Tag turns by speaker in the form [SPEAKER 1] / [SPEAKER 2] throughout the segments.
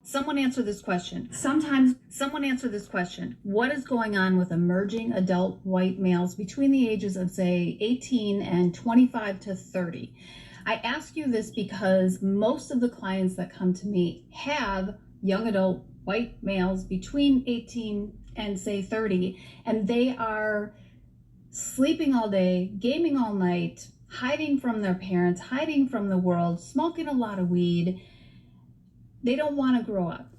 [SPEAKER 1] Someone answer this question. Someone answer this question. What is going on with emerging adult white males between the ages of, say, 18 and 25 to 30? I ask you this because most of the clients that come to me have young adult white males between 18 and, say, 30, and they are sleeping all day, gaming all night, hiding from their parents, hiding from the world, smoking a lot of weed. They don't want to grow up.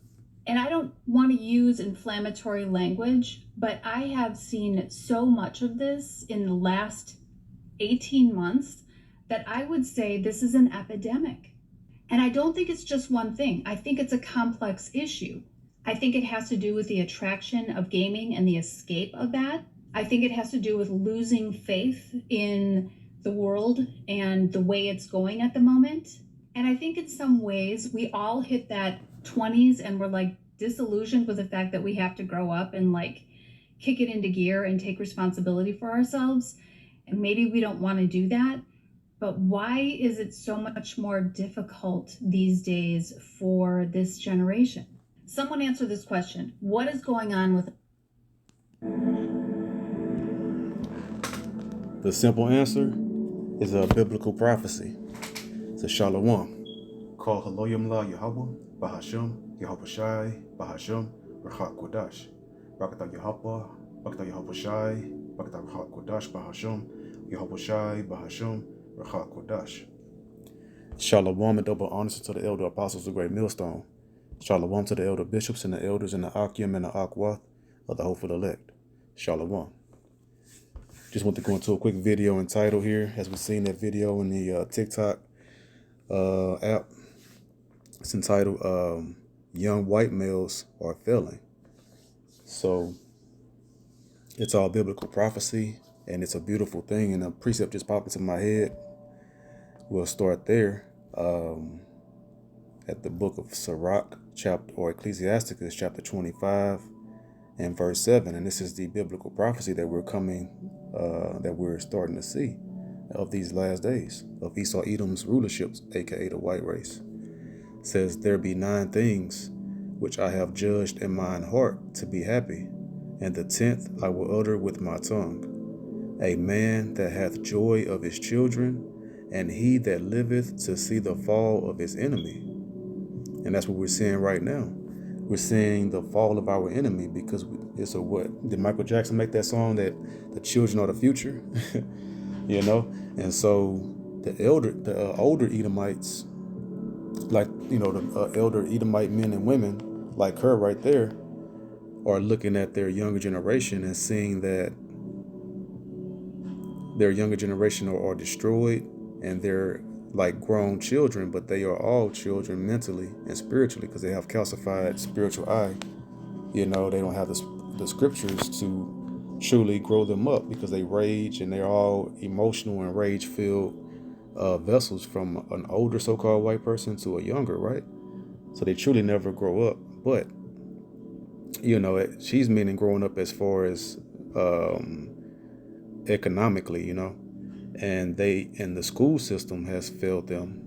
[SPEAKER 1] And I don't want to use inflammatory language, but I have seen so much of this in the last 18 months that I would say this is an epidemic. And I don't think it's just one thing. I think it's a complex issue. I think it has to do with the attraction of gaming and the escape of that. I think it has to do with losing faith in the world and the way it's going at the moment. And I think in some ways we all hit that 20s and we're like disillusioned with the fact that we have to grow up and like kick it into gear and take responsibility for ourselves. And maybe we don't want to do that. But why is it so much more difficult these days for this generation? Someone answer this question. What is going on with...
[SPEAKER 2] The simple answer is a biblical prophecy. It's a Shalom. Call Haloyam La Yahweh, Bahasham, Yahweh Shai, Bahasham, Rachat Kodash. Rakata Yahweh, Bakata Yahweh Shai, Bakata Rachat Kodash, Bahasham, Yahweh Shai, Bahasham, Rachat Kodash. Shalom and double honors to the elder apostles of Great Millstone. Shalom to the elder bishops and the elders in the Akim and the Akwath of the hopeful elect. Shalom. Just want to go into a quick video entitled here, as we've seen that video in the TikTok app. It's entitled Young White Males Are Failing. So it's all biblical prophecy, and it's a beautiful thing, and a precept just popped into my head. We'll start there at the book of Sirach, chapter, or Ecclesiasticus, chapter 25 and verse 7. And this is the biblical prophecy that we're starting to see of these last days, of Esau Edom's rulerships, aka the white race. It says, there be 9 things which I have judged in mine heart to be happy, and the 10th I will utter with my tongue. A man that hath joy of his children, and he that liveth to see the fall of his enemy. And that's what we're seeing right now. We're seeing the fall of our enemy, because it's a what? Did Michael Jackson make that song that the children are the future? You know? And so the older Edomites, like, you know, the elder Edomite men and women like her right there, are looking at their younger generation and seeing that their younger generation are destroyed, and they're like grown children, but they are all children mentally and spiritually, because they have calcified spiritual eye. You know, they don't have the scriptures to truly grow them up, because they rage, and they're all emotional and rage-filled vessels from an older so-called white person to a younger, right? So they truly never grow up. But, you know, she's meaning growing up as far as economically, you know, and the school system has failed them.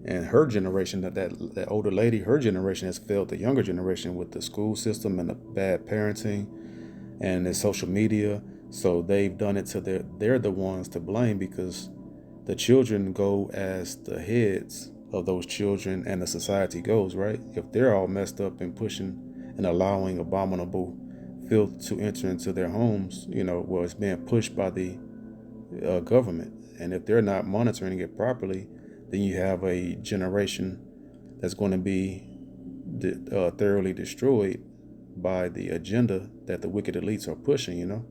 [SPEAKER 2] And her generation, that older lady, her generation has failed the younger generation with the school system and the bad parenting and the social media. So they've done it to they're the ones to blame, because the children go as the heads of those children, and the society goes, right? If they're all messed up and pushing and allowing abominable filth to enter into their homes, you know, well, it's being pushed by the government. And if they're not monitoring it properly, then you have a generation that's going to be thoroughly destroyed by the agenda that the wicked elites are pushing, you know.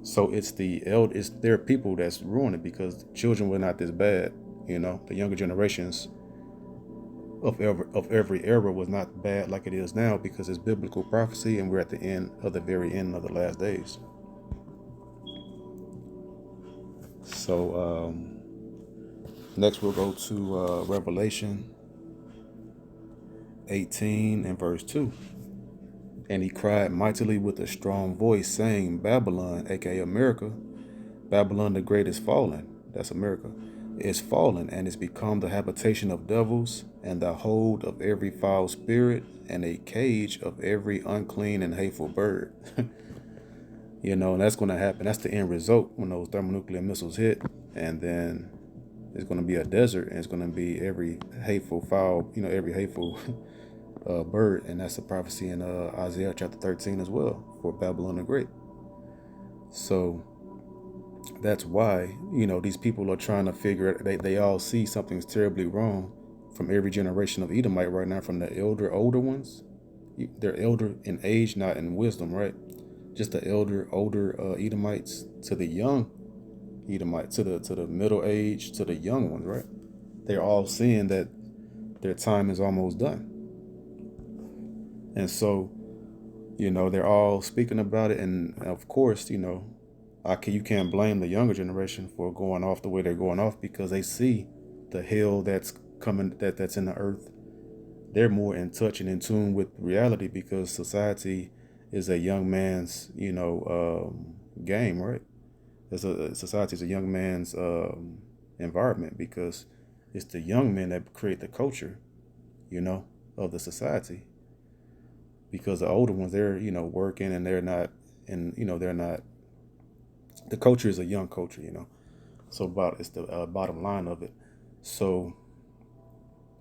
[SPEAKER 2] So it's their people that's ruining it, because children were not this bad, you know. The younger generations of every era was not bad like it is now, because it's biblical prophecy, and we're at the very end of the last days. So next we'll go to Revelation 18 and verse 2. And he cried mightily with a strong voice, saying, Babylon, aka America, Babylon the great is fallen. That's America. is fallen, and is become the habitation of devils, and the hold of every foul spirit, and a cage of every unclean and hateful bird. And that's going to happen. That's the end result when those thermonuclear missiles hit, and then it's going to be a desert, and it's going to be every hateful foul, every hateful bird, and that's a prophecy in Isaiah chapter 13 as well for Babylon the Great. So that's why these people are trying to figure it. They all see something's terribly wrong from every generation of Edomite right now, from the older ones. They're elder in age, not in wisdom, right? Just the older Edomites to the young Edomites, to the middle age, to the young ones, right? They're all seeing that their time is almost done. And so, they're all speaking about it. And of course, you can't blame the younger generation for going off the way they're going off, because they see the hell that's coming, that's in the earth. They're more in touch and in tune with reality, because society is a young man's, game, right? Society is a young man's environment, because it's the young men that create the culture, of the society. Because the older ones, they're, working, and they're not, they're not. The culture is a young culture, So it's the bottom line of it. So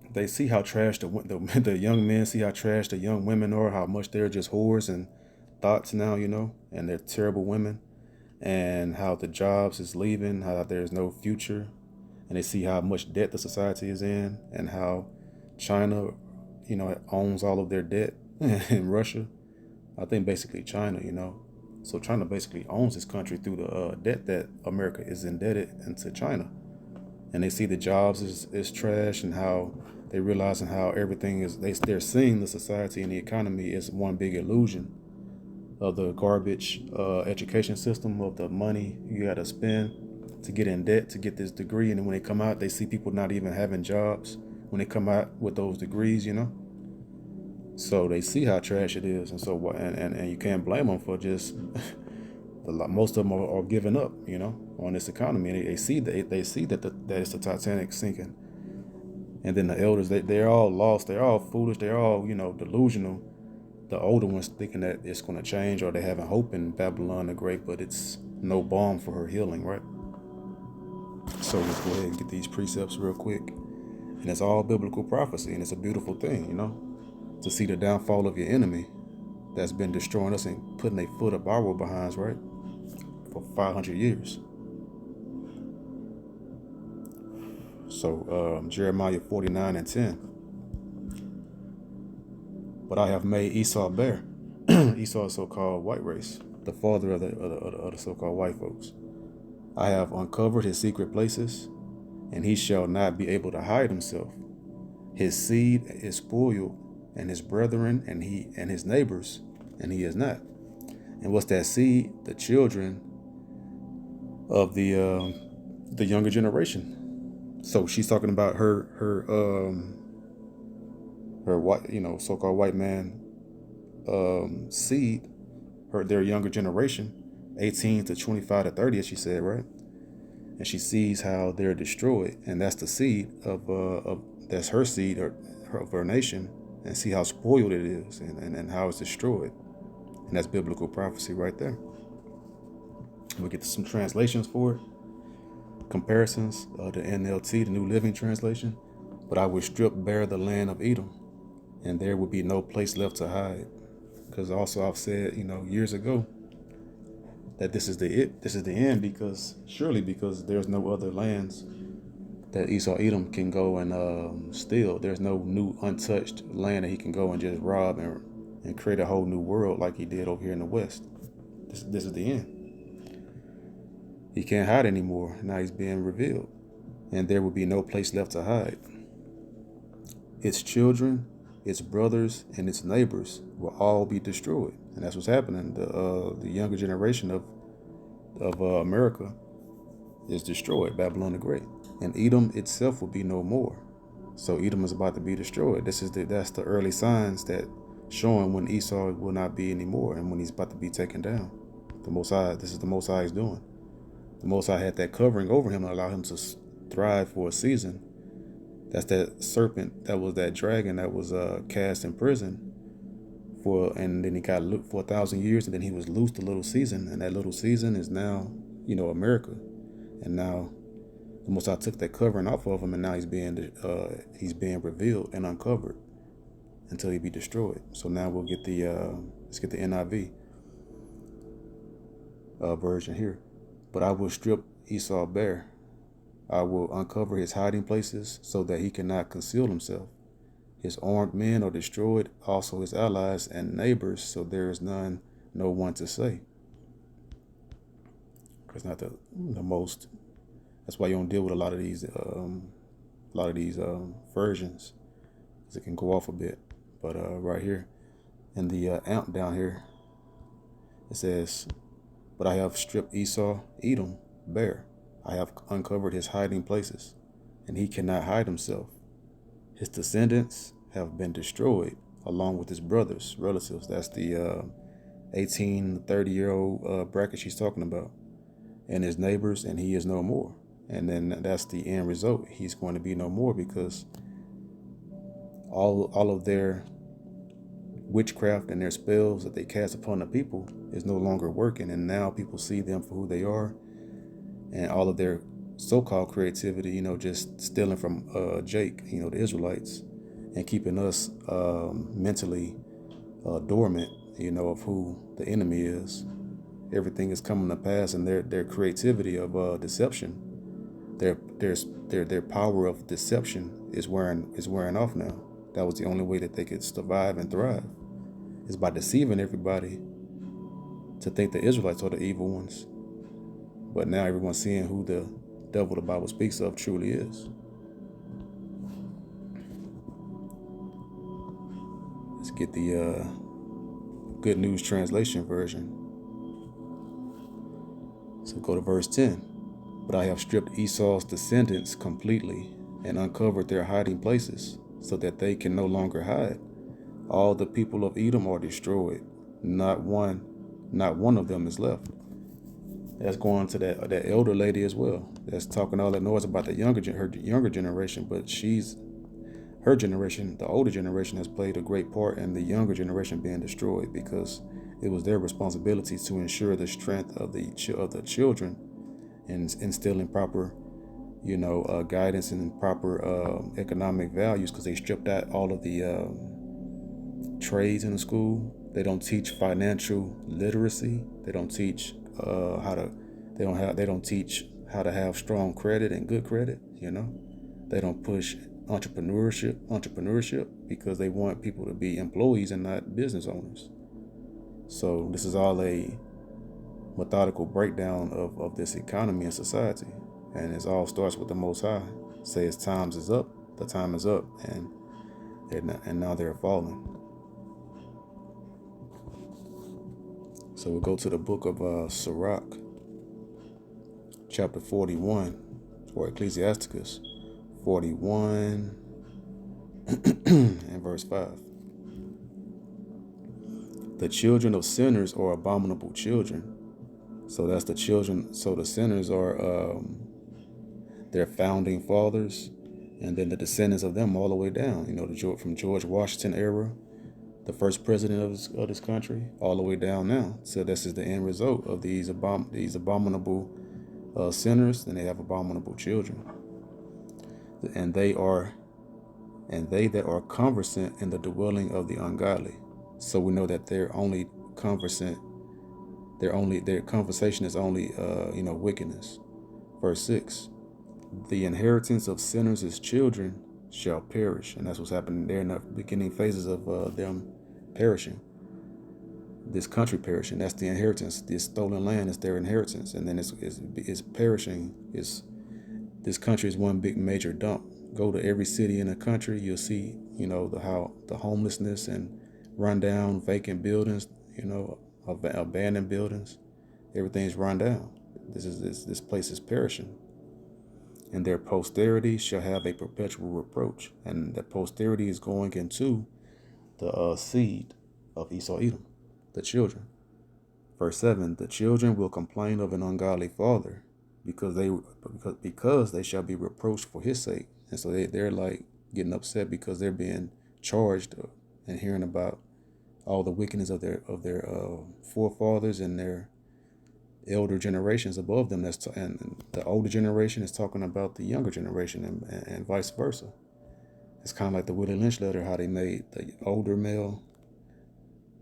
[SPEAKER 2] they see how trash the young men see how trash the young women are, how much they're just whores and thoughts now, and they're terrible women, and how the jobs is leaving, how there's no future, and they see how much debt the society is in, and how China, owns all of their debt, and Russia. I think basically China, So China basically owns this country through the debt that America is indebted into China. And they see the jobs is trash, and how they realizing how everything is, they're seeing the society and the economy is one big illusion of the garbage education system, of the money you got to spend to get in debt to get this degree. And then when they come out, they see people not even having jobs when they come out with those degrees, So they see how trash it is. And so, and you can't blame them for just, most of them are giving up, on this economy. And they see that that it's the Titanic sinking. And then the elders, they're all lost. They're all foolish. They're all, delusional. The older ones thinking that it's going to change, or they having hope in Babylon the Great, but it's no balm for her healing, right? So let's go ahead and get these precepts real quick. And it's all biblical prophecy, and it's a beautiful thing, to see the downfall of your enemy that's been destroying us and putting a foot up our behinds, right? For 500 years. So Jeremiah 49:10. But I have made Esau bare. Esau is so-called white race, the father of the so-called white folks. I have uncovered his secret places, and he shall not be able to hide himself. His seed is spoiled, and his brethren and his neighbors, and he is not. And what's that seed? The children of the younger generation. So she's talking about her white, so-called white man seed, their younger generation, 18 to 25 to 30, as she said, right? And she sees how they're destroyed, and that's the seed of that's her seed of her nation, and see how spoiled it is, and how it's destroyed. And that's biblical prophecy right there. We'll get to some translations for it, comparisons, the NLT, the New Living Translation. But I will strip bare the land of Edom, and there will be no place left to hide. Because also I've said, years ago, that this is the end, because there's no other lands that Esau Edom can go and steal. There's no new untouched land that he can go and just rob and create a whole new world like he did over here in the West. This is the end. He can't hide anymore. Now he's being revealed, and there will be no place left to hide. Its children, its brothers, and its neighbors will all be destroyed, and that's what's happening. The younger generation of America is destroyed. Babylon the Great, and Edom itself will be no more. So Edom is about to be destroyed. That's the early signs that showing when Esau will not be anymore, and when he's about to be taken down. The Most High. This is the Most High is doing. The Most High had that covering over him to allow him to thrive for a season. That's that serpent, that was that dragon that was cast in prison and then he got for 1,000 years, and then he was loosed a little season, and that little season is now, America. And now the Most High took that covering off of him, and now he's being revealed and uncovered until he be destroyed. So now we'll get the let's get the NIV version here. But I will strip Esau bare. I will uncover his hiding places so that he cannot conceal himself. His armed men are destroyed, also his allies and neighbors, so there is no one to say. It's not the most. That's why you don't deal with a lot of these versions, because it can go off a bit. But right here in the amp down here, it says, "But I have stripped Esau, Edom, bare. I have uncovered his hiding places, and he cannot hide himself. His descendants have been destroyed, along with his brothers, relatives." That's the 18, 30-year-old bracket she's talking about. "And his neighbors, and he is no more." And then that's the end result. He's going to be no more, because all of their witchcraft and their spells that they cast upon the people is no longer working. And now people see them for who they are. And all of their so-called creativity, just stealing from Jake, the Israelites, and keeping us mentally dormant, of who the enemy is. Everything is coming to pass, and their creativity of deception, their power of deception is wearing off now. That was the only way that they could survive and thrive, is by deceiving everybody to think the Israelites are the evil ones. But now everyone's seeing who the devil the Bible speaks of truly is. Let's get the Good News Translation version. So go to verse 10. "But I have stripped Esau's descendants completely and uncovered their hiding places, so that they can no longer hide. All the people of Edom are destroyed. Not one of them is left." That's going to that elder lady as well. That's talking all that noise about her younger generation, but her generation, the older generation, has played a great part in the younger generation being destroyed, because it was their responsibility to ensure the strength of the children and instilling proper, guidance and proper economic values, because they stripped out all of the trades in the school. They don't teach financial literacy. They don't teach they don't teach how to have strong credit and good credit. They don't push entrepreneurship because they want people to be employees and not business owners. So this is all a methodical breakdown of this economy and society, and it all starts with the Most High. Say his time is up, the time is up, and now they're falling. So we'll go to the book of Sirach, chapter 41, or Ecclesiasticus 41 and verse 5. "The children of sinners are abominable children." So that's the children. So the sinners are their founding fathers, and then the descendants of them all the way down. From George Washington era, the first president of this country, all the way down now. So this is the end result of these abominable sinners, and they have abominable children. And they that are conversant in the dwelling of the ungodly. So we know that they're only conversant. Their conversation is only wickedness. Verse 6. "The inheritance of sinners' as children shall perish." And that's what's happening there in the beginning phases of them perishing. This country perishing. That's the inheritance. This stolen land is their inheritance, and then it's perishing. This country is one big major dump. Go to every city in the country, you'll see how the homelessness and rundown vacant buildings, abandoned buildings, everything's run down. This place is perishing. "And their posterity shall have a perpetual reproach." And that posterity is going into the seed of Esau Edom, the children. Verse 7. "The children will complain of an ungodly father, because they shall be reproached for his sake. And so they're like getting upset because they're being charged and hearing about all the wickedness of their forefathers and their elder generations above them. And the older generation is talking about the younger generation, and vice versa. It's kind of like the Willie Lynch letter, how they made the older male,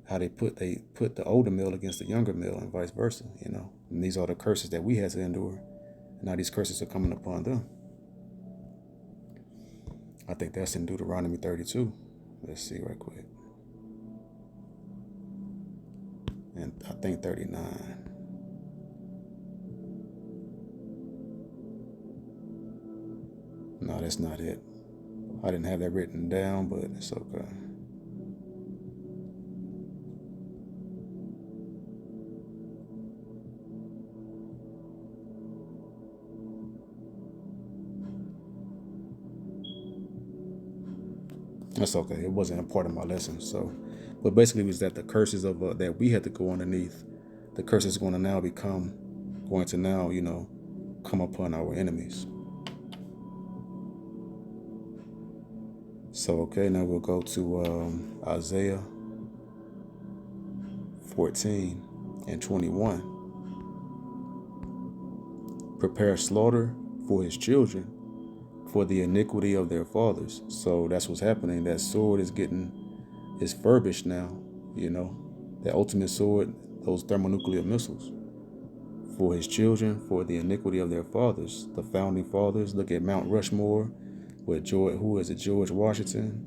[SPEAKER 2] how they put the older male against the younger male, and vice versa. And these are the curses that we had to endure. And now these curses are coming upon them. I think that's in Deuteronomy 32. Let's see right quick. And I think 39. No, that's not it. I didn't have that written down, but it's okay. That's okay. It wasn't a part of my lesson. So, but basically, it was that the curses of that we had to go underneath, the curses going to now come upon our enemies. So, okay, now we'll go to Isaiah 14 and 21. Prepare slaughter for his children, for the iniquity of their fathers. So that's what's happening. That sword is furbished now, that ultimate sword, those thermonuclear missiles. For his children, for the iniquity of their fathers. The founding fathers, look at Mount Rushmore, with George Washington,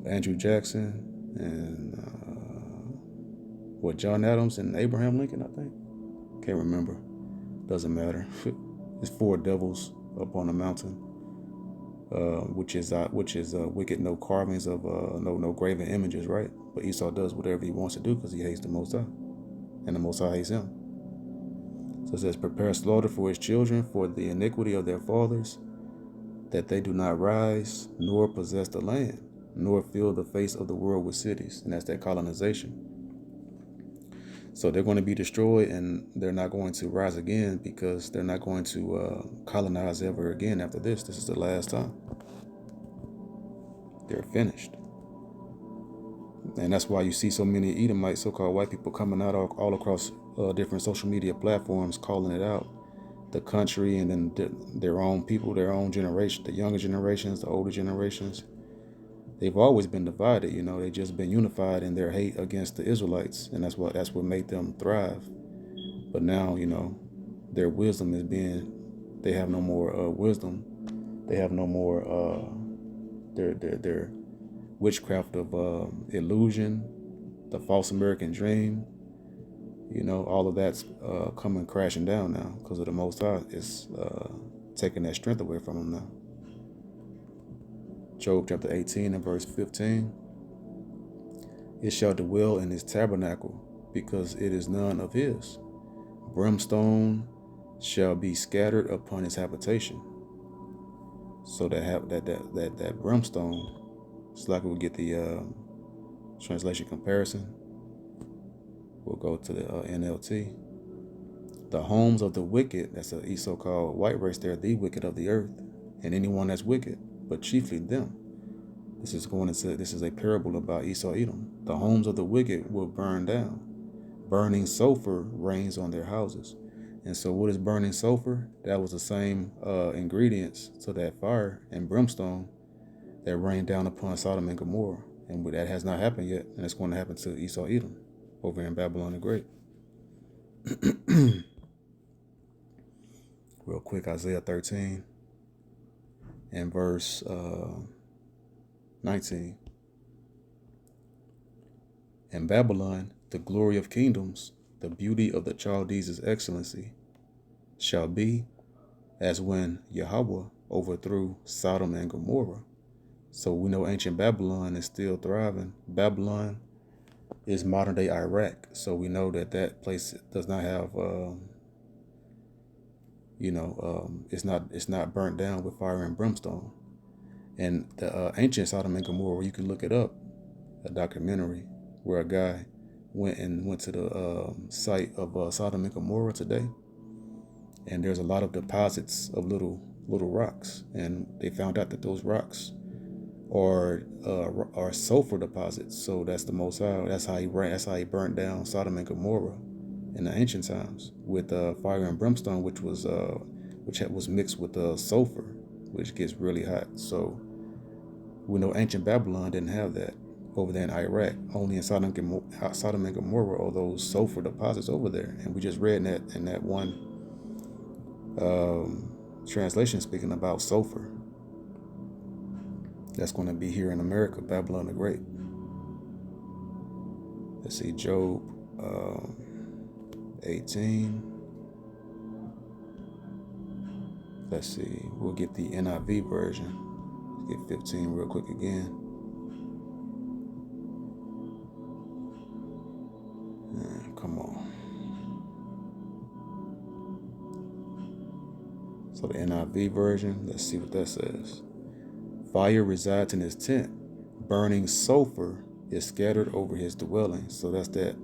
[SPEAKER 2] Andrew Jackson, and John Adams and Abraham Lincoln, I think. Can't remember. Doesn't matter. It's 4 devils up on a mountain, which is wicked, no carvings of no graven images, right? But Esau does whatever he wants to do because he hates the Most High, and the Most High hates him. So it says, prepare slaughter for his children, for the iniquity of their fathers, that they do not rise, nor possess the land, nor fill the face of the world with cities. And that's that colonization. So they're going to be destroyed, and they're not going to rise again because they're not going to colonize ever again after this. This is the last time. They're finished. And that's why you see so many Edomite, so-called white people, coming out all across different social media platforms, calling it out. The country, and then their own people, their own generation, the younger generations, the older generations. They've always been divided, they've just been unified in their hate against the Israelites, and that's what made them thrive. But now, their wisdom they have no more wisdom. They have no more their witchcraft of illusion, the false American dream. All of that's coming crashing down now because of the Most High is taking that strength away from them now. Job chapter 18 and verse 15. It shall dwell in his tabernacle because it is none of his. Brimstone shall be scattered upon his habitation. So that brimstone, it's like we'll get the translation comparison. We'll go to the NLT. The homes of the wicked, that's a so-called white race, they're the wicked of the earth, and anyone that's wicked, but chiefly them. This is a parable about Esau Edom. The homes of the wicked will burn down. Burning sulfur rains on their houses. And so what is burning sulfur? That was the same ingredients to that fire and brimstone that rained down upon Sodom and Gomorrah. And that has not happened yet, and it's going to happen to Esau Edom over in Babylon the Great. Real quick, Isaiah 13 and verse 19. In Babylon, the glory of kingdoms, the beauty of the Chaldees' excellency, shall be as when Yahweh overthrew Sodom and Gomorrah. So we know ancient Babylon is still thriving. Babylon is modern day Iraq. So we know that place does not have, it's not burnt down with fire and brimstone. And the ancient Sodom and Gomorrah, you can look it up, a documentary where a guy went to the site of Sodom and Gomorrah today. and there's a lot of deposits of little rocks, and they found out that those rocks are sulfur deposits. So that's the Most High. That's how he burnt down Sodom and Gomorrah in the ancient times with fire and brimstone, which was mixed with sulfur, which gets really hot. So we know ancient Babylon didn't have that over there in Iraq. Only in Sodom and Gomorrah are those sulfur deposits over there, and we just read in that one translation speaking about sulfur. That's going to be here in America, Babylon the Great. Let's see, Job 18. Let's see, we'll get the NIV version. Let's get 15 real quick again. Come on. So the NIV version, let's see what that says. Fire resides in his tent. Burning sulfur is scattered over his dwelling. So that's that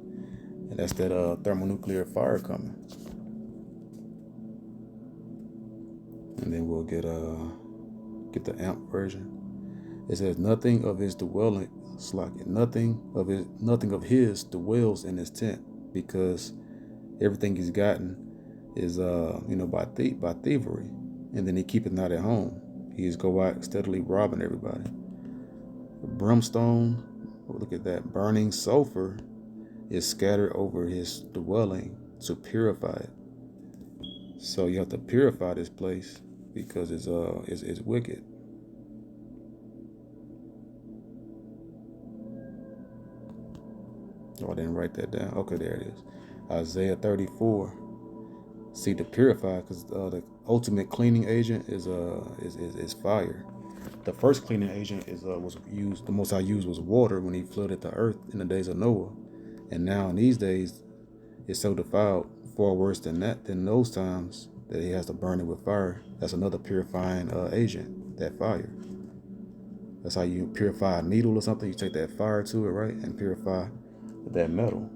[SPEAKER 2] thermonuclear fire coming. And then we'll get the AMP version. It says nothing of his dwelling, nothing of his dwells in his tent, because everything he's gotten is by thievery, and then he keepeth not at home. He is go out steadily robbing everybody. Brimstone, look at that, burning sulfur is scattered over his dwelling to purify it. So you have to purify this place because it's wicked. Oh, I didn't write that down. Okay, there it is. Isaiah 34. See, to purify, because the ultimate cleaning agent is fire. The first cleaning agent was used. The Most High used was water when He flooded the earth in the days of Noah, and now in these days, it's so defiled, far worse than those times, that He has to burn it with fire. That's another purifying agent. That fire. That's how you purify a needle or something. You take that fire to it, right, and purify that metal.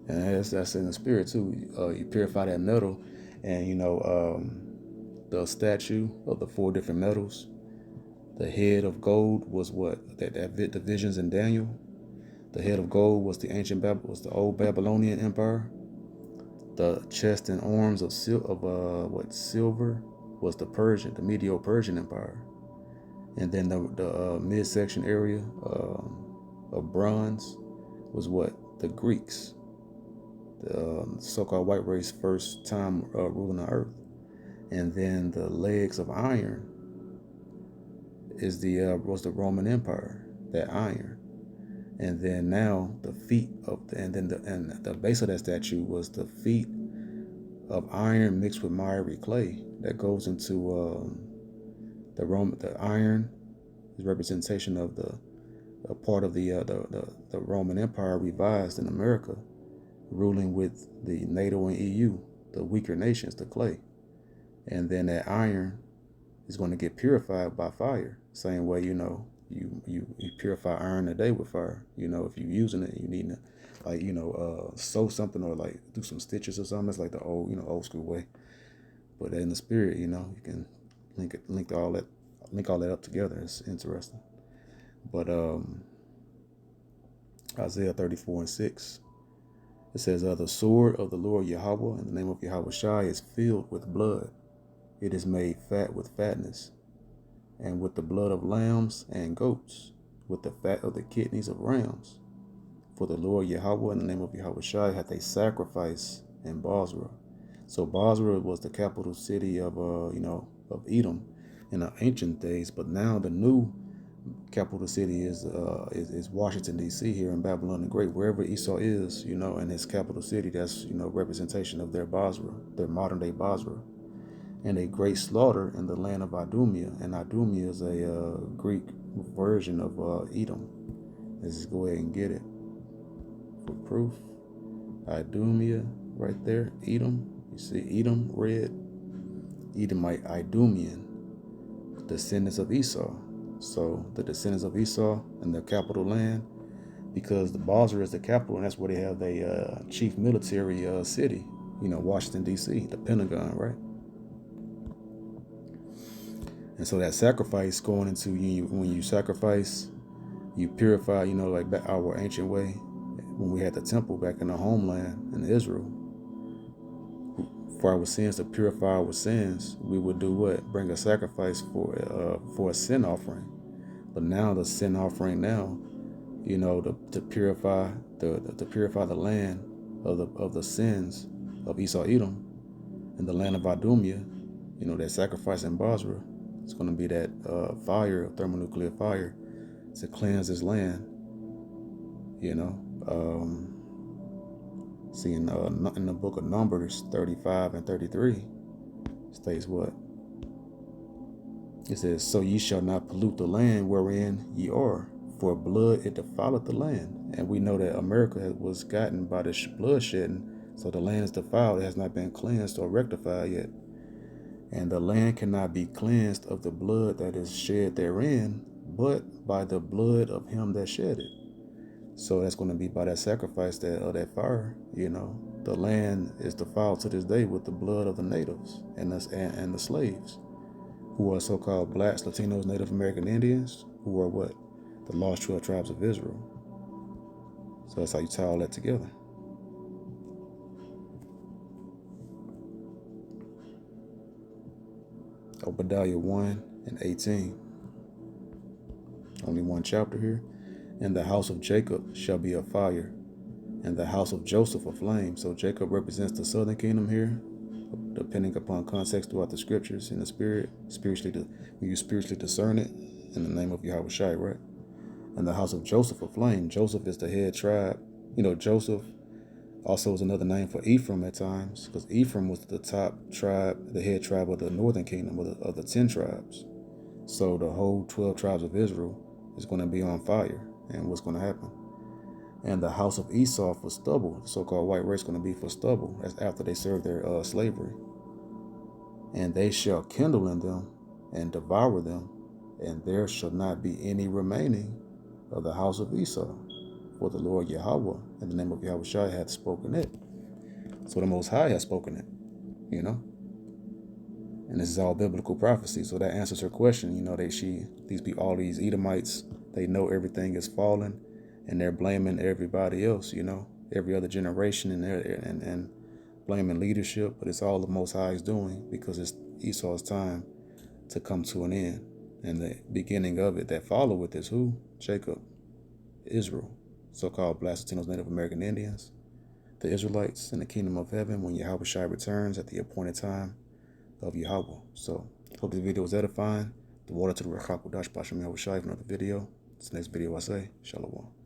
[SPEAKER 2] And that's in the spirit too. You purify that metal, and the statue of the 4 different metals. The head of gold was what the visions in Daniel. The head of gold was the the old Babylonian empire. The chest and arms of silver was the Medo-Persian empire, and then the midsection area of bronze was what the Greeks. The so-called white race first time ruling the earth, and then the legs of iron was the Roman Empire, that iron, and then now the feet of the base of that statue was the feet of iron mixed with miry clay that goes into the iron is representation of a part of the Roman Empire revised in America, ruling with the NATO and EU, the weaker nations, the clay. And then that iron is going to get purified by fire. Same way, you purify iron today with fire. If you're using it, you need to, sew something or like do some stitches or something. It's like the old school way. But in the spirit, you can link all that up together. It's interesting. But Isaiah 34:6. It says, the sword of the Lord Yahweh in the name of Yahweh Shai is filled with blood. It is made fat with fatness, and with the blood of lambs and goats, with the fat of the kidneys of rams. For the Lord Yahweh in the name of Yahweh Shai hath a sacrifice in Bozrah. So Bozrah was the capital city of Edom in the ancient days, but now the new capital city is Washington D.C. here in Babylon the Great. Wherever Esau is, in his capital city, that's representation of their Bozrah, their modern day Bozrah, and a great slaughter in the land of Idumea. And Idumea is a Greek version of Edom. Let's just go ahead and get it for proof. Idumea, right there, Edom. You see Edom, red. Edomite, Idumean, descendants of Esau. So the descendants of Esau in the capital land, because the Bozrah is the capital, and that's where they have the chief military city Washington, D.C., the Pentagon, right? And so that sacrifice going into when you sacrifice, you purify, like back our ancient way, when we had the temple back in the homeland in Israel. For our sins, to purify our sins, we would do what? Bring a sacrifice for a sin offering. But now the sin offering now, to purify the land of the sins of Esau Edom and the land of Idumea, that sacrifice in Basra. It's going to be that fire, thermonuclear fire, to cleanse this land. See in the book of Numbers 35 and 33 states what? It says, "So ye shall not pollute the land wherein ye are, for blood it defileth the land." And we know that America was gotten by this blood shedding, so the land is defiled. It has not been cleansed or rectified yet. And the land cannot be cleansed of the blood that is shed therein, but by the blood of him that shed it. So that's going to be by that sacrifice that fire. The land is defiled to this day with the blood of the natives and the slaves, who are so-called blacks, Latinos, Native American Indians, who are what? The lost 12 tribes of Israel. So that's how you tie all that together. Obadiah 1 and 18. Only one chapter here. "And the house of Jacob shall be a fire, and the house of Joseph a flame." So Jacob represents the southern kingdom here, depending upon context throughout the scriptures in the spirit. When you spiritually discern it in the name of Yahweh Shai, right? "And the house of Joseph a flame." Joseph is the head tribe. Joseph also is another name for Ephraim at times, because Ephraim was the top tribe, the head tribe of the northern kingdom of the 10 tribes. So the whole 12 tribes of Israel is going to be on fire. And what's going to happen? "And the house of Esau for stubble." The so-called white race going to be for stubble. That's after they serve their slavery. "And they shall kindle in them and devour them, and there shall not be any remaining of the house of Esau. For the Lord Yahweh, in the name of Yahweh Shai, hath spoken it." So the Most High has spoken it, And this is all biblical prophecy. So that answers her question. All these Edomites, they know everything is fallen, and they're blaming everybody else, every other generation, and blaming leadership. But it's all the Most High is doing, because it's Esau's time to come to an end. And the beginning of it that followeth is who? Jacob, Israel, so-called blacks, Latinos, Native American Indians, the Israelites in the kingdom of heaven, when Yahweh Shai returns at the appointed time of Yahweh. So hope this video was edifying. The water to the Rechak Udash Bashem Yahweh Shai. Another video. This next video I say, Shalom.